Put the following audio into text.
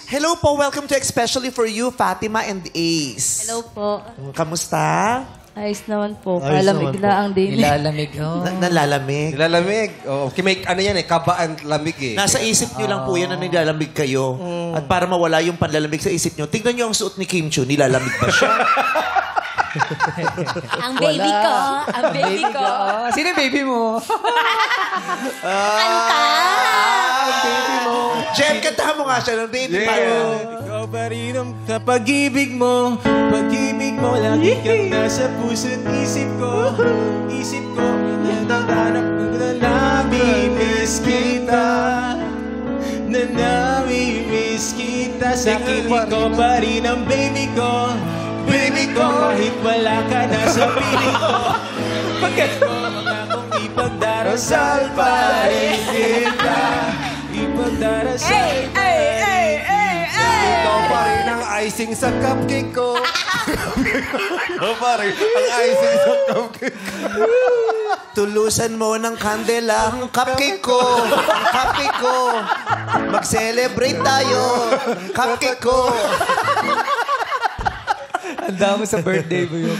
Hello po, welcome to Especially For You, Fatima and Ace. Hello po. Kamusta? Ayos naman po. Ayos Kalamig naman na po. ang din. Nilalamig. Oh. Nalalamig. Nilalamig. Oh, may ano yan eh, kabaan lamig eh. Nasa isip nyo lang po yan na nilalamig kayo. At para mawala yung panlalamig sa isip nyo, tingnan nyo ang suot ni Kim Chiu, nilalamig ba siya? Ang baby ko. Ang baby ko. Sino yung baby mo? Kanta! Baby mo. Jem, kantahan mo nga siya ng baby pa. Ikaw pa rin ang pag-ibig mo. Pag-ibig mo, lagi kang nasa puso't isip ko. Isip ko, nananap na namimiss kita. Na namimiss kita. Sa kilig ko pa rin ang baby ko. Baby ko, kahit wala ka na sa piling ko. Pagkat ko, akong ipagdarasal pa rin kita. Ipagdarasal pa rin kita. Ikaw pa rin ang icing sa cupcake ko. Ikaw pa rin ang icing sa cupcake ko. Tulusan mo ng kandela ang cupcake ko. Cupcake ko. Mag-celebrate tayo. Cupcake ko. Handa mo sa birthday mo yung